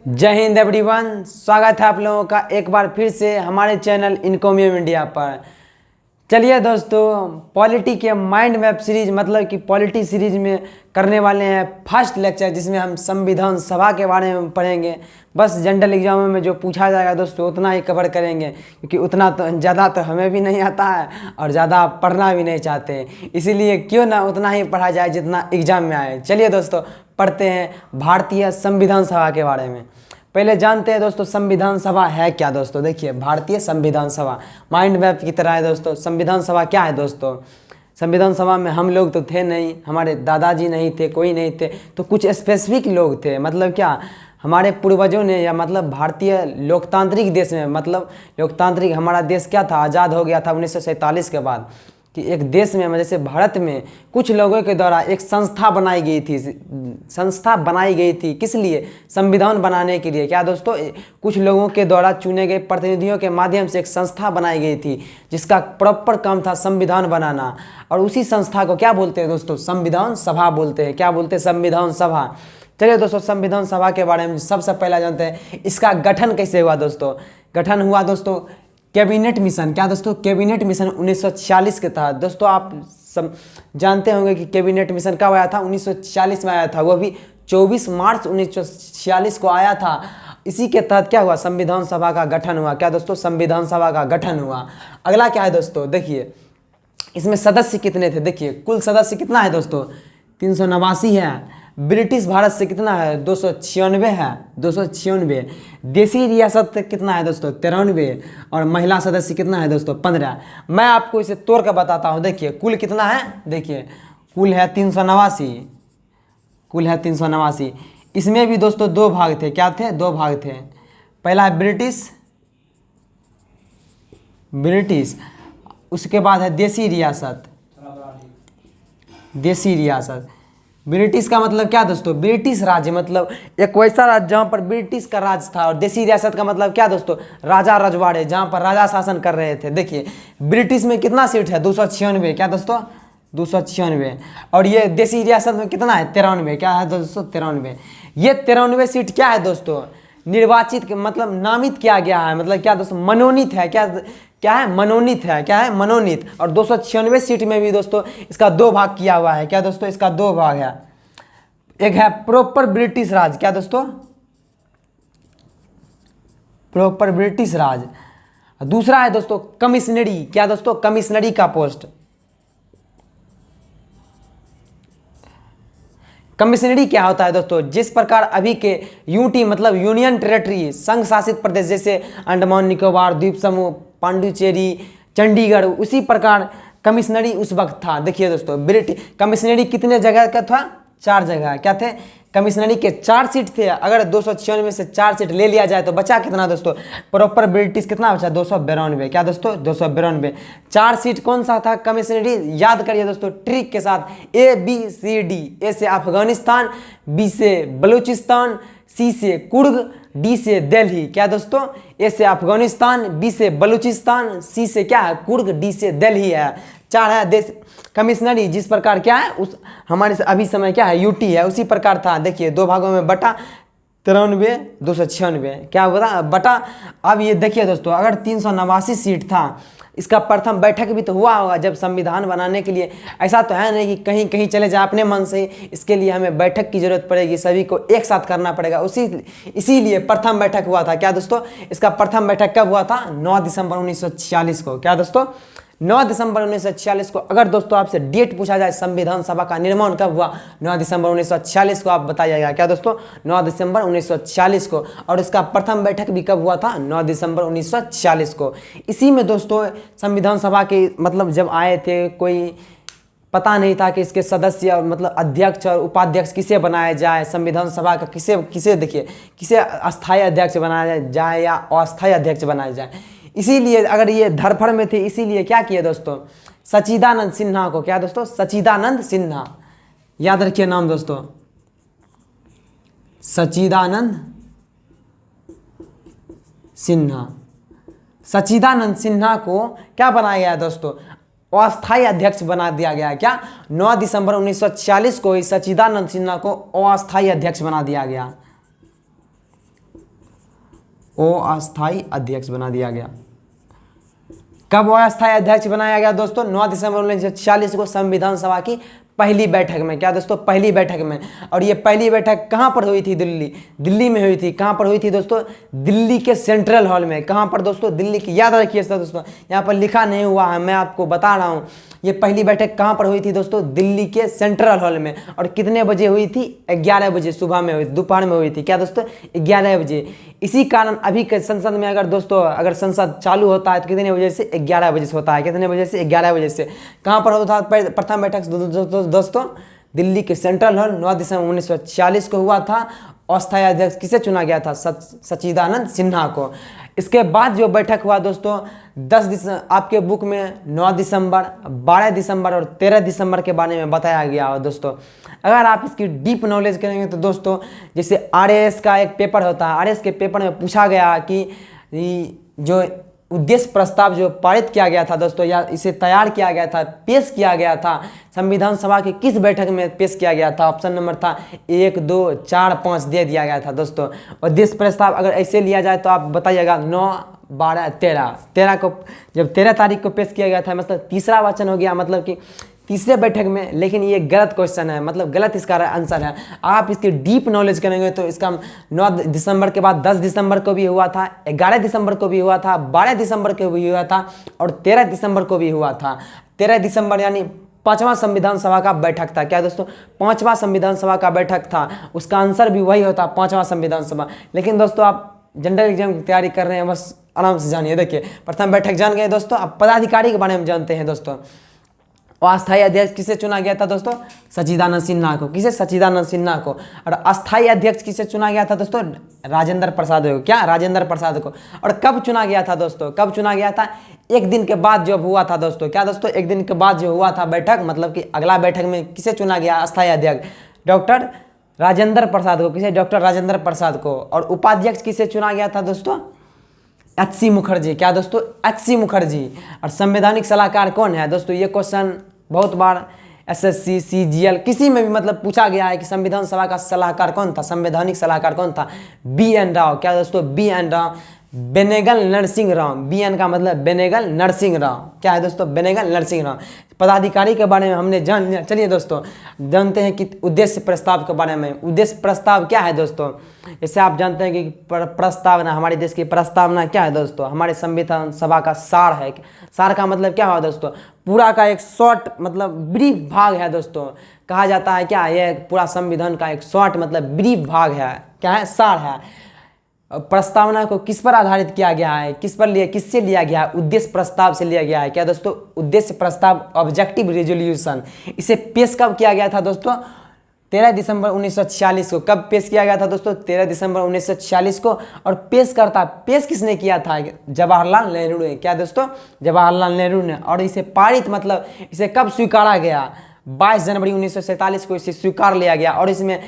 जय हिंद एवरीवन। स्वागत है आप लोगों का एक बार फिर से हमारे चैनल इनकॉमियम इंडिया पर। चलिए दोस्तों, पॉलिटी के माइंड मैप सीरीज मतलब कि पॉलिटी सीरीज में करने वाले हैं फर्स्ट लेक्चर, जिसमें हम संविधान सभा के बारे में पढ़ेंगे। बस जनरल एग्जाम में जो पूछा जाएगा दोस्तों उतना ही कवर करेंगे, क्योंकि उतना तो ज़्यादा तो हमें भी नहीं आता है और ज़्यादा पढ़ना भी नहीं चाहते। इसीलिए क्यों ना उतना ही पढ़ा जाए जितना एग्जाम में आए। चलिए दोस्तों, पढ़ते हैं भारतीय संविधान सभा के बारे में। पहले जानते हैं दोस्तों संविधान सभा है क्या। दोस्तों देखिए, भारतीय संविधान सभा माइंड मैप की तरह है दोस्तों। संविधान सभा क्या है दोस्तों? संविधान सभा में हम लोग तो थे नहीं, हमारे दादाजी नहीं थे, कोई नहीं थे, तो कुछ स्पेसिफिक लोग थे। मतलब क्या, हमारे पूर्वजों ने, या मतलब भारतीय लोकतांत्रिक देश में, मतलब लोकतांत्रिक हमारा देश क्या था, आज़ाद हो गया था 1947 के बाद, कि एक देश में जैसे भारत में कुछ लोगों के द्वारा एक संस्था बनाई गई थी। संस्था बनाई गई थी किस लिए? संविधान बनाने के लिए। क्या दोस्तों? कुछ लोगों के द्वारा चुने गए प्रतिनिधियों के माध्यम से एक संस्था बनाई गई थी, जिसका प्रॉपर काम था संविधान बनाना। और उसी संस्था को क्या बोलते हैं दोस्तों? संविधान सभा बोलते हैं। क्या बोलते हैं? संविधान सभा। चलिए दोस्तों, संविधान सभा के बारे में सबसे पहला जानते हैं, इसका गठन कैसे हुआ दोस्तों? गठन हुआ दोस्तों कैबिनेट मिशन। क्या दोस्तों? कैबिनेट मिशन 1946 के तहत। दोस्तों आप जानते होंगे कि कैबिनेट मिशन कब आया था? 1946 में आया था, वो भी 24 मार्च 1946 को आया था। इसी के तहत क्या हुआ? संविधान सभा का गठन हुआ। क्या दोस्तों? संविधान सभा का गठन हुआ। अगला क्या है दोस्तों? देखिए इसमें सदस्य कितने थे। देखिए कुल सदस्य कितना है दोस्तों? 389 है। ब्रिटिश भारत से कितना है? 296 है, 296। देसी रियासत कितना है दोस्तों? 93। और महिला सदस्य कितना है दोस्तों? 15। मैं आपको इसे तोड़ कर बताता हूँ। देखिए कुल कितना है, देखिए कुल है 389, कुल है 389। इसमें भी दोस्तों दो भाग थे। क्या थे? दो भाग थे। पहला है ब्रिटिश, उसके बाद है देसी रियासत। देसी रियासत, ब्रिटिश का मतलब क्या दोस्तों? ब्रिटिश राज्य, मतलब एक वैसा राज्य जहाँ पर ब्रिटिश का राज था। और देसी रियासत का मतलब क्या दोस्तों? राजा रजवाड़े, जहाँ पर राजा शासन कर रहे थे। देखिए ब्रिटिश में कितना सीट है? 296। क्या दोस्तों? 296। और ये देसी रियासत में कितना है? 93। क्या है दोस्तों? 93। ये 93 सीट क्या है दोस्तों? निर्वाचित मतलब नामित किया गया है। मतलब क्या दोस्तों? मनोनीत है। क्या है? मनोनीत है। क्या है? मनोनीत। और 296 सीट में भी दोस्तों इसका दो भाग किया हुआ है। क्या दोस्तों? इसका दो भाग है। एक है प्रॉपर ब्रिटिश राज। क्या दोस्तों? प्रॉपर ब्रिटिश राज। दूसरा है दोस्तों कमिश्नरी। क्या दोस्तों? कमिश्नरी का पोस्ट। कमिश्नरी क्या होता है दोस्तों? जिस प्रकार अभी के यूटी मतलब यूनियन टेरेटरी, संघ शासित प्रदेश, जैसे अंडमान निकोबार द्वीप समूह, पांडुचेरी, चंडीगढ़, उसी प्रकार कमिश्नरी उस वक्त था। देखिए दोस्तों कमिश्नरी कितने जगह का था? 4 जगह। क्या थे? कमिश्नरी के 4 सीट थे। अगर 296 से 4 सीट ले लिया जाए तो बचा कितना दोस्तों? प्रॉपर ब्रिटिश कितना बचा? 292। क्या दोस्तों? 292। 4 सीट कौन सा था कमिश्नरी? याद करिए दोस्तों ट्रिक के साथ। ABCD। ए से अफगानिस्तान, बी से बलूचिस्तान, सी से कुर्ग, डी से दिल्ली। क्या दोस्तों? ए से अफगानिस्तान, बी से बलूचिस्तान, सी से क्या है? कुर्ग, डी से दिल्ली है। 4 है देश कमिश्नरी। जिस प्रकार क्या है उस हमारे अभी समय क्या है? यूटी है, उसी प्रकार था। देखिए दो भागों में बटा 93, 296। क्या बता बटा। अब ये देखिए दोस्तों, अगर 389 सीट था, इसका प्रथम बैठक भी तो हुआ होगा जब संविधान बनाने के लिए। ऐसा तो है नहीं कि कहीं कहीं चले जाए अपने मन से। इसके लिए हमें बैठक की जरूरत पड़ेगी, सभी को एक साथ करना पड़ेगा। इसीलिए प्रथम बैठक हुआ था। क्या दोस्तों? इसका प्रथम बैठक कब हुआ था? 9 दिसंबर 1946 को। क्या दोस्तों? 9 दिसंबर 1946 को। अगर दोस्तों आपसे डेट पूछा जाए संविधान सभा का निर्माण कब हुआ? 9 दिसंबर 1946 को आप बताइएगा। क्या दोस्तों? 9 दिसंबर 1946 को। और इसका प्रथम बैठक भी कब हुआ था? 9 दिसंबर 1946 को। इसी में दोस्तों संविधान सभा के मतलब जब आए थे, कोई पता नहीं था कि इसके सदस्य मतलब अध्यक्ष और उपाध्यक्ष किसे बनाया जाए। संविधान सभा का किसे देखिए किसे अस्थायी अध्यक्ष बनाया जाए या अस्थायी अध्यक्ष बनाया जाए। इसीलिए अगर ये धरफड़ में थे, इसीलिए क्या किए दोस्तों? सच्चिदानंद सिन्हा को। क्या दोस्तों? सच्चिदानंद सिन्हा। याद रखिए नाम दोस्तों, सच्चिदानंद सिन्हा। सच्चिदानंद सिन्हा को क्या बनाया गया दोस्तों? अस्थायी अध्यक्ष बना दिया गया। क्या? 9 दिसंबर 1946 को ही सच्चिदानंद सिन्हा को अस्थायी अध्यक्ष बना दिया गया। अस्थायी अध्यक्ष बना दिया गया। कब अस्थायी अध्यक्ष बनाया गया दोस्तों? 9 दिसंबर 1946 को संविधान सभा की पहली बैठक में। क्या दोस्तों? पहली बैठक में। और ये पहली बैठक कहाँ पर हुई थी? दिल्ली में हुई थी। कहाँ पर हुई थी दोस्तों? दिल्ली के सेंट्रल हॉल में। कहाँ पर दोस्तों? दिल्ली की। याद रखिए दोस्तों, यहाँ पर लिखा नहीं हुआ है, मैं आपको बता रहा हूँ। ये पहली बैठक कहाँ पर हुई थी दोस्तों? दिल्ली के सेंट्रल हॉल में। और कितने बजे हुई थी? 11 बजे सुबह में हुई, दोपहर में हुई थी। क्या दोस्तों? 11 बजे। इसी कारण अभी के संसद में अगर दोस्तों अगर संसद चालू होता है तो कितने बजे से? 11 बजे से होता है। कितने बजे से? 11 बजे से। कहाँ पर होता था प्रथम बैठक दोस्तों? दिल्ली के सेंट्रल हॉल। 9 दिसंबर 1946 को हुआ था। अस्थायी अध्यक्ष किसे चुना गया था? सच्चिदानंद सिन्हा को। इसके बाद जो बैठक हुआ दोस्तों 10 दिसंबर, आपके बुक में 9 दिसंबर, 12 दिसंबर और 13 दिसंबर के बारे में बताया गया हो दोस्तों। अगर आप इसकी डीप नॉलेज करेंगे तो दोस्तों, जैसे आरएएस का एक पेपर होता है, आरएएस के पेपर में पूछा गया कि जो उद्देश्य प्रस्ताव जो पारित किया गया था दोस्तों, या इसे तैयार किया गया था, पेश किया गया था, संविधान सभा की किस बैठक में पेश किया गया था? ऑप्शन नंबर था 1, 2, 4, 5 दे दिया गया था दोस्तों। उद्देश्य प्रस्ताव अगर ऐसे लिया जाए तो आप बताइएगा 9, 12, 13 को, जब 13 तारीख को पेश किया गया था, मतलब तीसरा वचन हो गया, मतलब कि तीसरे बैठक में। लेकिन ये गलत क्वेश्चन है, मतलब गलत इसका आंसर है। आप इसकी डीप नॉलेज करेंगे तो इसका 9 दिसंबर के बाद 10 दिसंबर को भी हुआ था, 11 दिसंबर को भी हुआ था, 12 दिसंबर को भी हुआ था और 13 दिसंबर को भी हुआ था। 13 दिसंबर यानी 5वां संविधान सभा का बैठक था। क्या दोस्तों? 5वां संविधान सभा का बैठक था। उसका आंसर भी वही होता, 5वां संविधान सभा। लेकिन दोस्तों आप जनरल एग्जाम की तैयारी कर रहे हैं, बस आराम से जानिए। देखिए प्रथम बैठक जान गए दोस्तों। अब पदाधिकारी के बारे में जानते हैं दोस्तों। अस्थायी अध्यक्ष किसे चुना गया था दोस्तों? सच्चिदानंद सिन्हा को। किसे? सच्चिदानंद सिन्हा को। और अस्थायी अध्यक्ष किसे चुना गया था दोस्तों? राजेंद्र प्रसाद को। क्या? राजेंद्र प्रसाद को। और कब चुना गया था दोस्तों? कब चुना गया था? एक दिन के बाद जब हुआ था दोस्तों। क्या दोस्तों? एक दिन के बाद जो हुआ था बैठक, मतलब कि अगला बैठक में किसे चुना गया अस्थायी अध्यक्ष? डॉक्टर राजेंद्र प्रसाद को। किसे? डॉक्टर राजेंद्र प्रसाद को। और उपाध्यक्ष किसे चुना गया था दोस्तों? एच.सी. मुखर्जी। क्या दोस्तों? एच.सी. मुखर्जी। और संवैधानिक सलाहकार कौन है दोस्तों? ये क्वेश्चन बहुत बार एसएससी, सीजीएल किसी में भी मतलब पूछा गया है कि संविधान सभा का सलाहकार कौन था, संवैधानिक सलाहकार कौन था? बी.एन. राव। क्या दोस्तों? बी.एन. राव। बेनेगल नरसिंह राव। बी.एन. का मतलब बेनेगल नरसिंह राव। क्या है दोस्तों? बेनेगल नरसिंह राव। पदाधिकारी के बारे में हमने जान लिया। चलिए दोस्तों जानते हैं कि उद्देश्य प्रस्ताव के बारे में। उद्देश्य प्रस्ताव क्या है दोस्तों? जैसे आप जानते हैं कि प्रस्तावना, हमारे देश की प्रस्तावना क्या है दोस्तों? हमारे संविधान सभा का सार है। सार का मतलब क्या हुआ दोस्तों? पूरा का एक शॉर्ट मतलब ब्रीफ भाग है दोस्तों। कहा जाता है क्या? ये पूरा संविधान का एक शॉर्ट मतलब ब्रीफ भाग है। क्या है? सार है। प्रस्तावना को किस पर आधारित किया गया है? किससे लिया गया है? उद्देश्य प्रस्ताव से लिया गया है। क्या दोस्तों? उद्देश्य प्रस्ताव, ऑब्जेक्टिव रेजोल्यूशन। इसे पेश कब किया गया था दोस्तों? 13 दिसंबर 1946 को। कब पेश किया गया था दोस्तों? 13 दिसंबर 1946 को। और पेश किसने किया था? जवाहरलाल नेहरू ने। क्या दोस्तों? जवाहरलाल नेहरू ने। और इसे पारित मतलब इसे कब स्वीकारा गया? 22 जनवरी 1947 को इसे स्वीकार लिया गया। और इसमें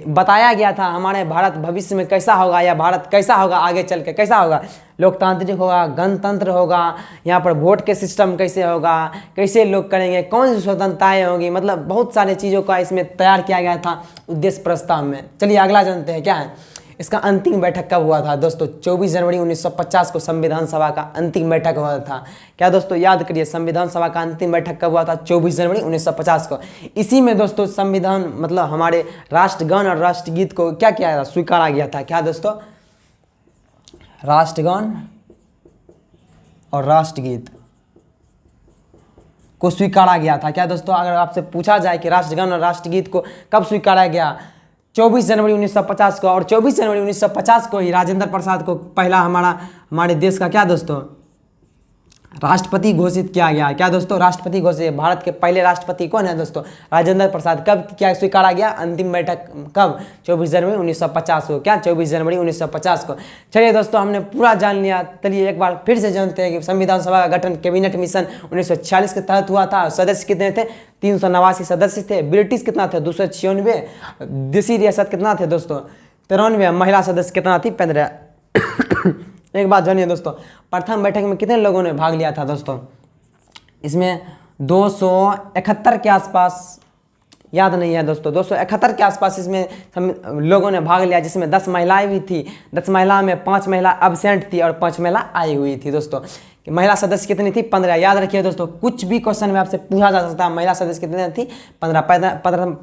बताया गया था हमारे भारत भविष्य में कैसा होगा, या भारत कैसा होगा आगे चल के, कैसा होगा? लोकतांत्रिक होगा, गणतंत्र होगा, यहाँ पर वोट के सिस्टम कैसे होगा, कैसे लोग करेंगे, कौन सी स्वतंत्रताएँ होंगी, मतलब बहुत सारी चीज़ों का इसमें तैयार किया गया था उद्देश्य प्रस्ताव में। चलिए अगला जानते हैं क्या है। इसका अंतिम बैठक कब हुआ था दोस्तों? 24 जनवरी 1950 को संविधान सभा का अंतिम बैठक हुआ था। क्या दोस्तों? याद करिए, संविधान सभा का अंतिम बैठक कब हुआ था? 24 जनवरी 1950 को। इसी में दोस्तों संविधान मतलब हमारे राष्ट्रगान और राष्ट्रगीत को क्या किया था? स्वीकारा गया था। क्या दोस्तों? राष्ट्रगान और राष्ट्रगीत को स्वीकारा गया था। क्या दोस्तों? अगर आपसे पूछा जाए कि राष्ट्रगान और राष्ट्रगीत को कब स्वीकारा गया? 24 जनवरी 1950 को। और 24 जनवरी 1950 को ही राजेंद्र प्रसाद को पहला हमारे देश का क्या दोस्तों राष्ट्रपति घोषित किया गया। क्या दोस्तों? राष्ट्रपति घोषित। भारत के पहले राष्ट्रपति कौन है दोस्तों? राजेंद्र प्रसाद। कब क्या स्वीकारा गया? अंतिम बैठक कब? 24 जनवरी 1950 को। क्या? 24 जनवरी 1950 को। चलिए दोस्तों हमने पूरा जान लिया। चलिए एक बार फिर से जानते हैं कि संविधान सभा का गठन कैबिनेट मिशन 1946 के तहत हुआ था। सदस्य कितने थे? 389 सदस्य थे। ब्रिटिश कितना थे? 296। देसी रियासत कितना थे दोस्तों? 93। महिला सदस्य कितना थी? 15। एक बात जानिए दोस्तों, प्रथम बैठक में कितने लोगों ने भाग लिया था दोस्तों? इसमें 271 के आसपास याद नहीं है दोस्तों। 271 के आसपास इसमें हम लोगों ने भाग लिया, जिसमें 10 महिलाएं भी थी। 10 महिला में 5 महिला अब्सेंट थी और 5 महिला आई हुई थी दोस्तों। कि महिला सदस्य कितनी थी? 15। याद रखिए दोस्तों, कुछ भी क्वेश्चन में आपसे पूछा जा सकता है। महिला सदस्य कितनी थी? 15।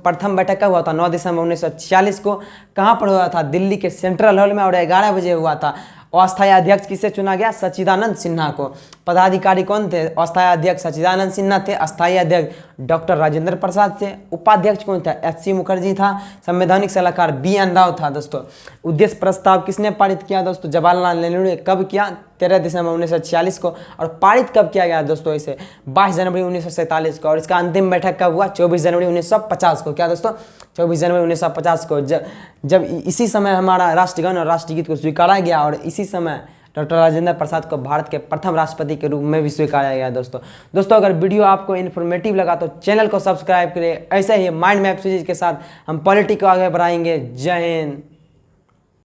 प्रथम बैठक कब हुआ था? 9 दिसंबर 1946 को। कहाँ पर हुआ था? दिल्ली के सेंट्रल हॉल में, और 11 बजे हुआ था। अस्थायी अध्यक्ष किसे चुना गया? सच्चिदानंद सिन्हा को। पदाधिकारी कौन थे? अस्थायी अध्यक्ष सच्चिदानंद सिन्हा थे। अस्थायी अध्यक्ष डॉक्टर राजेंद्र प्रसाद थे। उपाध्यक्ष कौन था? एच सी मुखर्जी था। संवैधानिक सलाहकार BN राव था दोस्तों। उद्देश्य प्रस्ताव किसने पारित किया दोस्तों? जवाहरलाल नेहरू ने। कब किया? 13 दिसंबर 1946 को। और पारित कब किया गया दोस्तों? इसे 22 जनवरी 1947 को। और इसका अंतिम बैठक कब हुआ? 24 जनवरी 1950 को। क्या दोस्तों? 24 जनवरी 1950 को। जब इसी समय हमारा राष्ट्रगान और राष्ट्रगीत को स्वीकारा गया, और इसी समय डॉक्टर राजेंद्र प्रसाद को भारत के प्रथम राष्ट्रपति के रूप में भी स्वीकारा गया दोस्तों। अगर वीडियो आपको इन्फॉर्मेटिव लगा तो चैनल को सब्सक्राइब करें। ऐसे ही माइंड मैप सीरीज के साथ हम पॉलिटिक्स को आगे बढ़ाएंगे। जय हिंद।